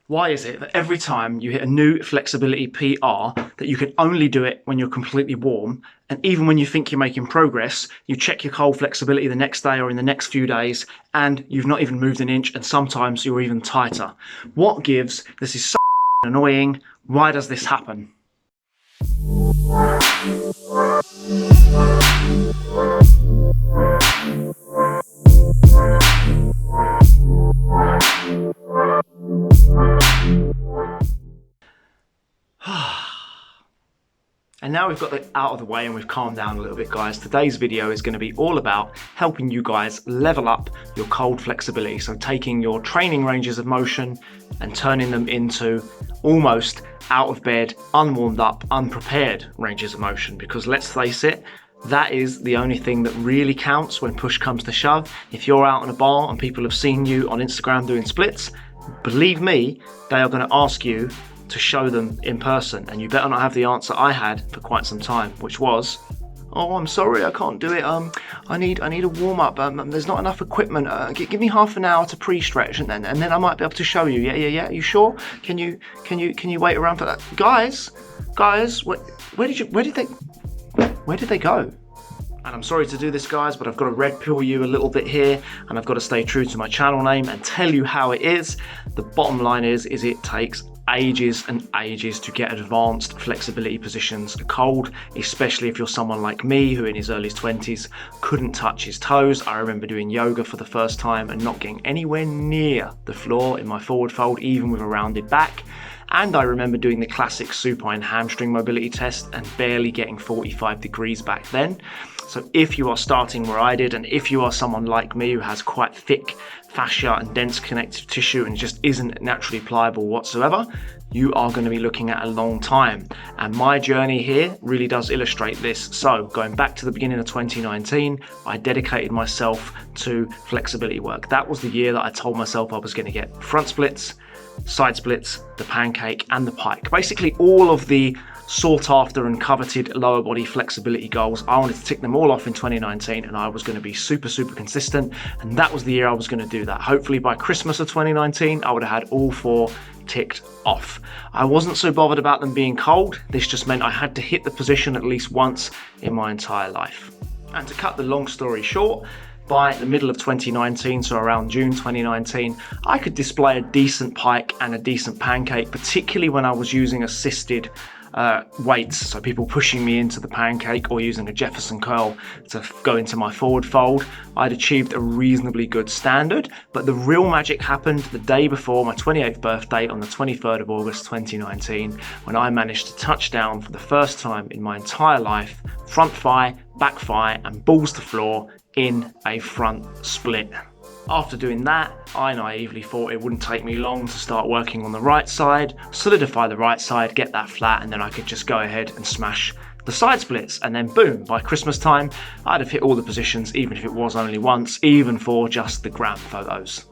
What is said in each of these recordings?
Why is it that every time you hit a new flexibility PR that you can only do it when you're completely warm, and even when you think you're making progress, you check your cold flexibility the next day or in the next few days and you've not even moved an inch, and sometimes you're even tighter? What gives? This is so annoying. Why does this happen? And now we've got that out of the way and we've calmed down a little bit, guys. Today's video is going to be all about helping you guys level up your cold flexibility. So taking your training ranges of motion and turning them into almost out of bed, unwarmed up, unprepared ranges of motion. Because let's face it, that is the only thing that really counts when push comes to shove. If you're out in a bar and people have seen you on Instagram doing splits, believe me, they are going to ask you to show them in person, and you better not have the answer I had for quite some time, which was, "Oh, I'm sorry, I can't do it. I need a warm up. There's not enough equipment. Give me half an hour to pre-stretch, and then I might be able to show you. Yeah. You sure? Can you wait around for that, guys? Where did they go?" And I'm sorry to do this, guys, but I've got to red pill you a little bit here, and I've got to stay true to my channel name and tell you how it is. The bottom line is it takes ages and ages to get advanced flexibility positions cold, especially if you're someone like me who in his early 20s couldn't touch his toes. I remember doing yoga for the first time and not getting anywhere near the floor in my forward fold, even with a rounded back. And I remember doing the classic supine hamstring mobility test and barely getting 45 degrees back then. So if you are starting where I did, and if you are someone like me who has quite thick fascia and dense connective tissue and just isn't naturally pliable whatsoever, you are going to be looking at a long time. And my journey here really does illustrate this. So going back to the beginning of 2019, I dedicated myself to flexibility work. That was the year that I told myself I was going to get front splits, side splits, the pancake and the pike. Basically all of the sought after and coveted lower body flexibility goals. I wanted to tick them all off in 2019, and I was going to be super consistent, and that was the year I was going to do that. Hopefully by Christmas of 2019 I would have had all 4 ticked off. I wasn't so bothered about them being cold. This just meant I had to hit the position at least once in my entire life. And to cut the long story short, by the middle of 2019, so around June 2019, I could display a decent pike and a decent pancake, particularly when I was using assisted weights, so people pushing me into the pancake or using a Jefferson curl to go into my forward fold. I'd achieved a reasonably good standard, but the real magic happened the day before my 28th birthday on the 23rd of August 2019, when I managed to touch down for the first time in my entire life, front thigh, back thigh and balls to floor in a front split. After doing that, I naively thought it wouldn't take me long to start working on the right side, solidify the right side, get that flat, and then I could just go ahead and smash the side splits. And then boom, by Christmas time, I'd have hit all the positions, even if it was only once, even for just the gram photos.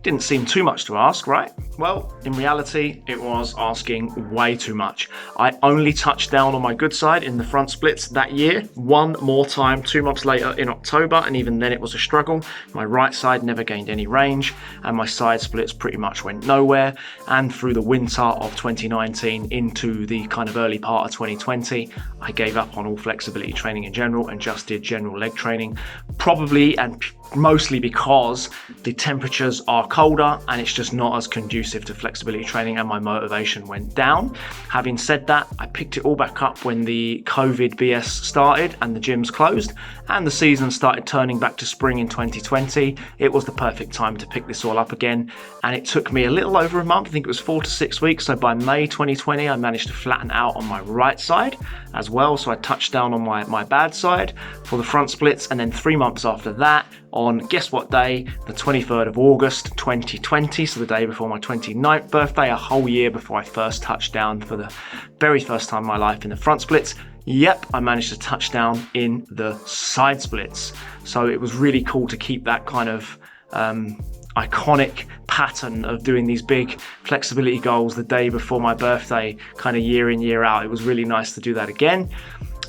Didn't seem too much to ask, right? Well, in reality, it was asking way too much. I only touched down on my good side in the front splits that year, one more time 2 months later in October, and even then it was a struggle. My right side never gained any range, and my side splits pretty much went nowhere. And through the winter of 2019 into the kind of early part of 2020, I gave up on all flexibility training in general and just did general leg training, probably and mostly because the temperatures are colder and it's just not as conducive to flexibility training, and my motivation went down. Having said that, I picked it all back up when the COVID BS started and the gyms closed and the season started turning back to spring in 2020. It was the perfect time to pick this all up again, and it took me a little over a month. I think it was 4 to 6 weeks. So by May 2020, I managed to flatten out on my right side as well. So I touched down on my bad side for the front splits, and then 3 months after that, on guess what day, the 23rd of August 2020, so the day before my 29th birthday, a whole year before I first touched down for the very first time in my life in the front splits, yep, I managed to touch down in the side splits. So it was really cool to keep that kind of iconic pattern of doing these big flexibility goals the day before my birthday, kind of year in, year out. It was really nice to do that again.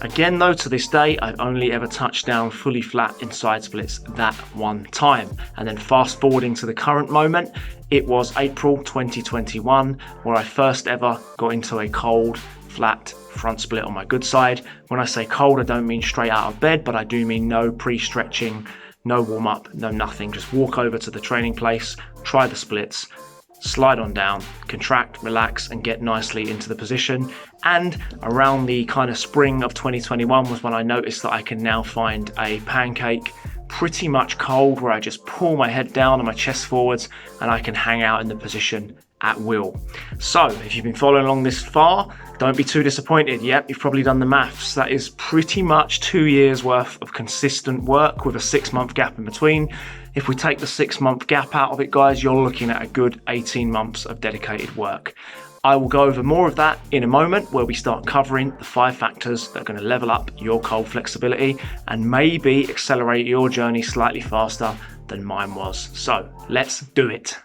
Again though, to this day, I've only ever touched down fully flat in side splits that one time. And then fast forwarding to the current moment, it was April 2021 where I first ever got into a cold, flat front split on my good side. When I say cold, I don't mean straight out of bed, but I do mean no pre-stretching, no warm up, no nothing. Just walk over to the training place, try the splits, slide on down, contract, relax, and get nicely into the position. And around the kind of spring of 2021 was when I noticed that I can now find a pancake pretty much cold, where I just pull my head down and my chest forwards and I can hang out in the position at will. So if you've been following along this far, don't be too disappointed. Yep, you've probably done the maths. That is pretty much 2 years worth of consistent work with a 6-month gap in between. If we take the 6-month gap out of it, guys, you're looking at a good 18 months of dedicated work. I will go over more of that in a moment, where we start covering the 5 factors that are going to level up your cold flexibility and maybe accelerate your journey slightly faster than mine was. So let's do it.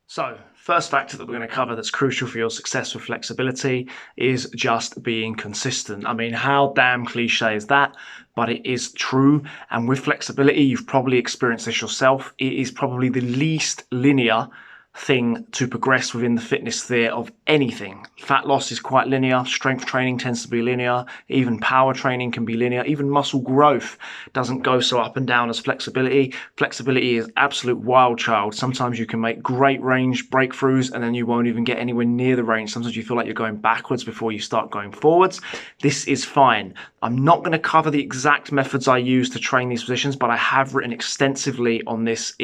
So, first factor that we're going to cover that's crucial for your success with flexibility is just being consistent. I mean, how damn cliche is that? But it is true. And with flexibility, you've probably experienced this yourself. It is probably the least linear thing to progress within the fitness sphere of anything. Fat loss is quite linear, strength training tends to be linear, even power training can be linear, even muscle growth doesn't go so up and down as flexibility. Flexibility is absolute wild child. Sometimes you can make great range breakthroughs and then you won't even get anywhere near the range. Sometimes you feel like you're going backwards before you start going forwards. This is fine. I'm not going to cover the exact methods I use to train these positions, but I have written extensively on this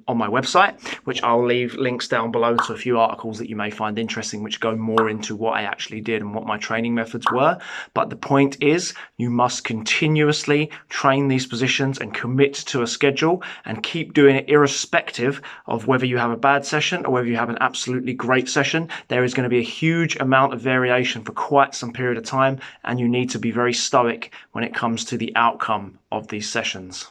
on my website, which I'll leave links down below to a few articles that you may find interesting, which go more into what I actually did and what my training methods were. But the point is, you must continuously train these positions and commit to a schedule and keep doing it irrespective of whether you have a bad session or whether you have an absolutely great session. There is going to be a huge amount of variation for quite some period of time, and you need to be very stoic when it comes to the outcome of these sessions.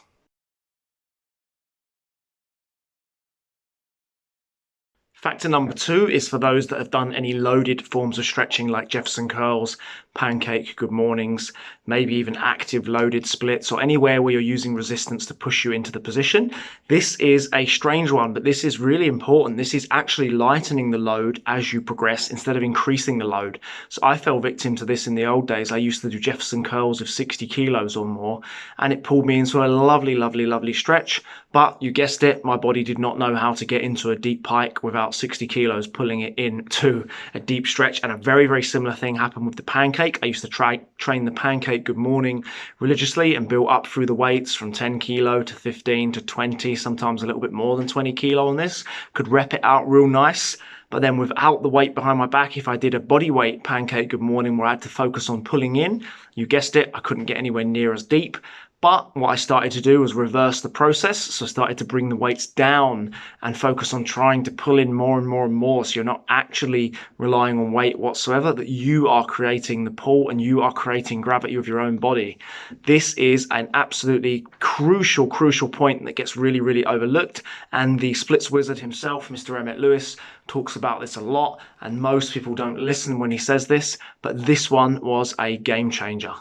Factor number 2 is for those that have done any loaded forms of stretching like Jefferson curls, Pancake, good mornings, maybe even active loaded splits, or anywhere where you're using resistance to push you into the position. This is a strange one, but this is really important. This is actually lightening the load as you progress instead of increasing the load. So I fell victim to this in the old days. I used to do Jefferson curls of 60 kilos or more, and it pulled me into a lovely, lovely, lovely stretch. But you guessed it, my body did not know how to get into a deep pike without 60 kilos pulling it into a deep stretch. And a very, very similar thing happened with the Pancake. I used to train the Pancake good morning religiously and build up through the weights from 10 kilo to 15 to 20, sometimes a little bit more than 20 kilo on this. Could rep it out real nice. But then without the weight behind my back, if I did a body weight Pancake good morning where I had to focus on pulling in, you guessed it, I couldn't get anywhere near as deep. But what I started to do was reverse the process. So I started to bring the weights down and focus on trying to pull in more and more and more. So you're not actually relying on weight whatsoever, that you are creating the pull and you are creating gravity of your own body. This is an absolutely crucial point that gets really, really overlooked. And the splits wizard himself, Mr. Emmett Lewis, talks about this a lot. And most people don't listen when he says this, but this one was a game changer.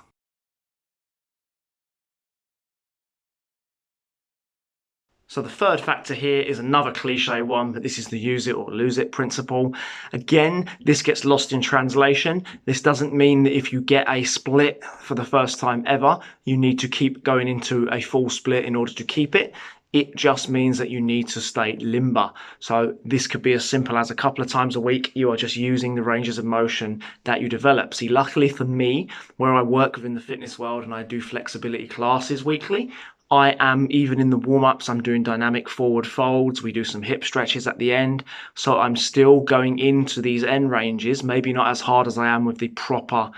So the third factor here is another cliche one, but this is the use it or lose it principle. Again, this gets lost in translation. This doesn't mean that if you get a split for the first time ever, you need to keep going into a full split in order to keep it. It just means that you need to stay limber. So this could be as simple as a couple of times a week, you are just using the ranges of motion that you develop. See, luckily for me, where I work within the fitness world and I do flexibility classes weekly, I am, even in the warm-ups, I'm doing dynamic forward folds. We do some hip stretches at the end. So I'm still going into these end ranges, maybe not as hard as I am with the proper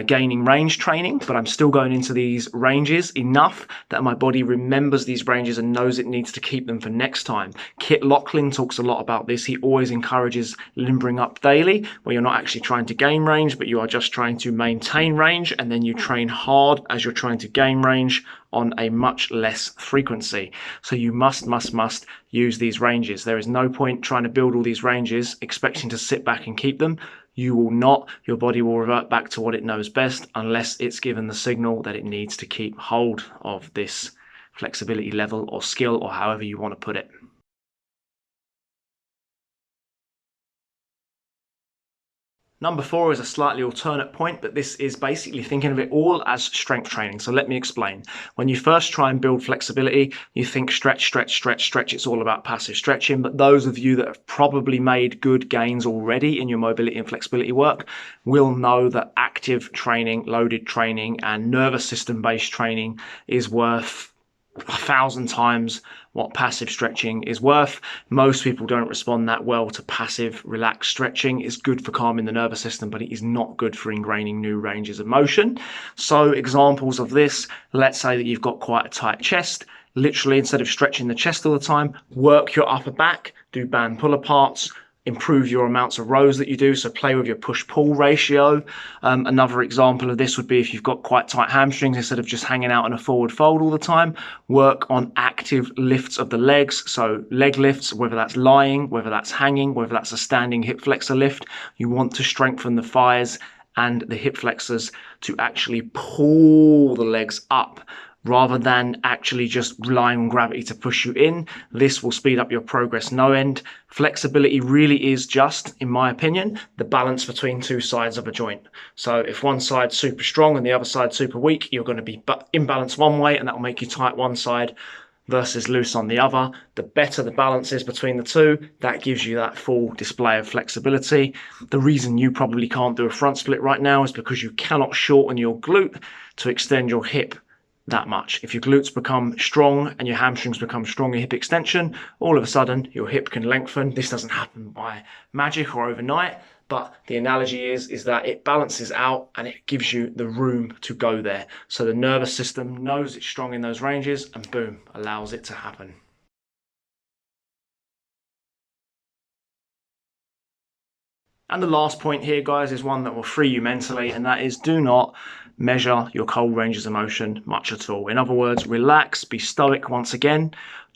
gaining range training, but I'm still going into these ranges enough that my body remembers these ranges and knows it needs to keep them for next time. Kit Lachlan talks a lot about this. He always encourages limbering up daily, where you're not actually trying to gain range, but you are just trying to maintain range, and then you train hard as you're trying to gain range on a much less frequency. So you must use these ranges. There is no point trying to build all these ranges expecting to sit back and keep them. You will not. Your body will revert back to what it knows best unless it's given the signal that it needs to keep hold of this flexibility level or skill, or however you want to put it. Number 4 is a slightly alternate point, but this is basically thinking of it all as strength training. So let me explain. When you first try and build flexibility, you think stretch, stretch, stretch, stretch. It's all about passive stretching. But those of you that have probably made good gains already in your mobility and flexibility work will know that active training, loaded training, and nervous system based training is worth 1,000 times what passive stretching is worth. Most people don't respond that well to passive relaxed stretching. It's good for calming the nervous system, but it is not good for ingraining new ranges of motion. So examples of this, let's say that you've got quite a tight chest. Literally, instead of stretching the chest all the time, work your upper back, do band pull aparts, improve your amounts of rows that you do, so play with your push-pull ratio. Another example of this would be if you've got quite tight hamstrings, instead of just hanging out in a forward fold all the time, work on active lifts of the legs, so leg lifts, whether that's lying, whether that's hanging, whether that's a standing hip flexor lift. You want to strengthen the thighs and the hip flexors to actually pull the legs up, rather than actually just relying on gravity to push you in. This will speed up your progress no end. Flexibility really is just, in my opinion, the balance between two sides of a joint. So if one side's super strong and the other side's super weak, you're going to be imbalanced one way, and that will make you tight one side versus loose on the other. The better the balance is between the two, that gives you that full display of flexibility. The reason you probably can't do a front split right now is because you cannot shorten your glute to extend your hip that much. If your glutes become strong and your hamstrings become strong in hip extension, all of a sudden your hip can lengthen. This doesn't happen by magic or overnight, but the analogy is that it balances out and it gives you the room to go there. So the nervous system knows it's strong in those ranges and boom, allows it to happen. And the last point here, guys, is one that will free you mentally, and that is do not measure your cold ranges of motion much at all. In other words, relax, be stoic once again.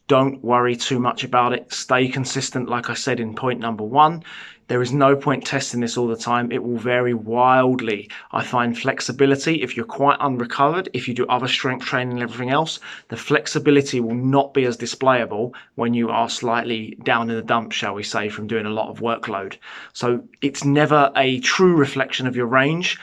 Don't worry too much about it. Stay consistent, like I said in point number 1. There is no point testing this all the time. It will vary wildly. I find flexibility, if you're quite unrecovered, if you do other strength training and everything else, the flexibility will not be as displayable when you are slightly down in the dumps, shall we say, from doing a lot of workload. So it's never a true reflection of your range.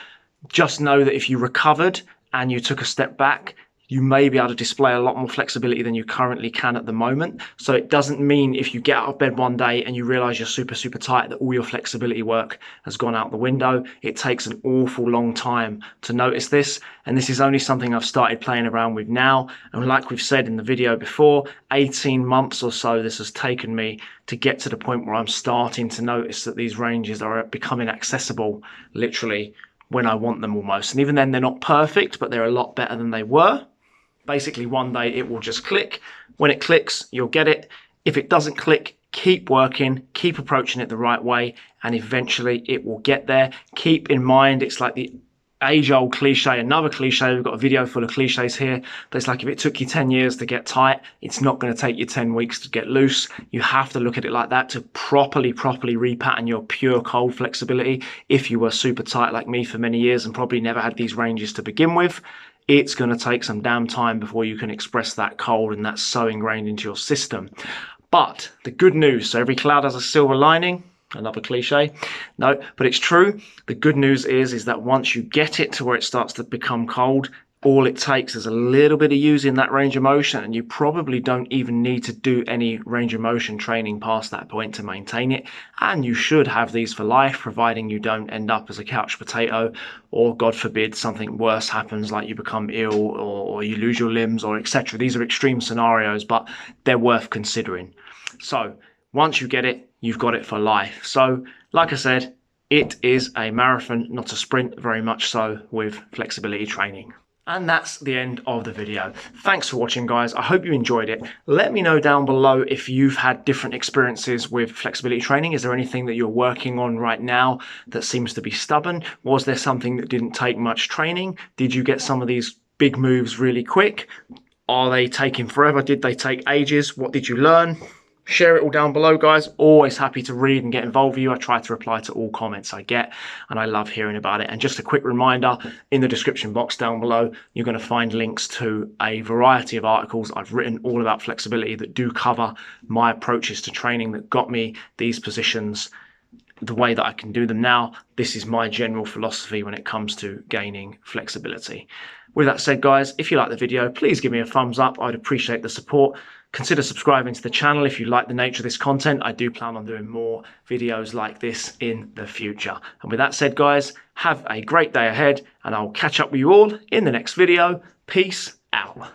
Just know that if you recovered and you took a step back, you may be able to display a lot more flexibility than you currently can at the moment. So it doesn't mean if you get out of bed one day and you realize you're super, super tight that all your flexibility work has gone out the window. It takes an awful long time to notice this. And this is only something I've started playing around with now. And like we've said in the video before, 18 months or so this has taken me to get to the point where I'm starting to notice that these ranges are becoming accessible, literally, when I want them almost. And even then, they're not perfect, but they're a lot better than they were. Basically, one day it will just click. When it clicks, you'll get it. If it doesn't click, keep working, keep approaching it the right way, and eventually it will get there. Keep in mind, it's like the age-old cliche, another cliche. We've got a video full of cliches here, but it's like if it took you 10 years to get tight, it's not going to take you 10 weeks to get loose. You have to look at it like that to properly repattern your pure cold flexibility. If you were super tight like me for many years and probably never had these ranges to begin with, it's going to take some damn time before you can express that cold, and that's so ingrained into your system. But the good news, so every cloud has a silver lining, another cliche, no, but it's true. The good news is that once you get it to where it starts to become cold, all it takes is a little bit of using that range of motion, and you probably don't even need to do any range of motion training past that point to maintain it. And you should have these for life, providing you don't end up as a couch potato, or God forbid something worse happens, like you become ill or you lose your limbs, or etc. These are extreme scenarios, but they're worth considering. So once you get it, you've got it for life. So like I said, it is a marathon, not a sprint, very much so with flexibility training. And that's the end of the video. Thanks for watching, guys. I hope you enjoyed it. Let me know down below if you've had different experiences with flexibility training. Is there anything that you're working on right now that seems to be stubborn? Was there something that didn't take much training? Did you get some of these big moves really quick? Are they taking forever? Did they take ages? What did you learn? Share it all down below, guys. Always happy to read and get involved with you. I try to reply to all comments I get, and I love hearing about it. And just a quick reminder, in the description box down below, you're going to find links to a variety of articles I've written all about flexibility that do cover my approaches to training that got me these positions the way that I can do them now. This is my general philosophy when it comes to gaining flexibility. With that said, guys, if you like the video, please give me a thumbs up. I'd appreciate the support. Consider subscribing to the channel if you like the nature of this content. I do plan on doing more videos like this in the future. And with that said, guys, have a great day ahead, and I'll catch up with you all in the next video. Peace out.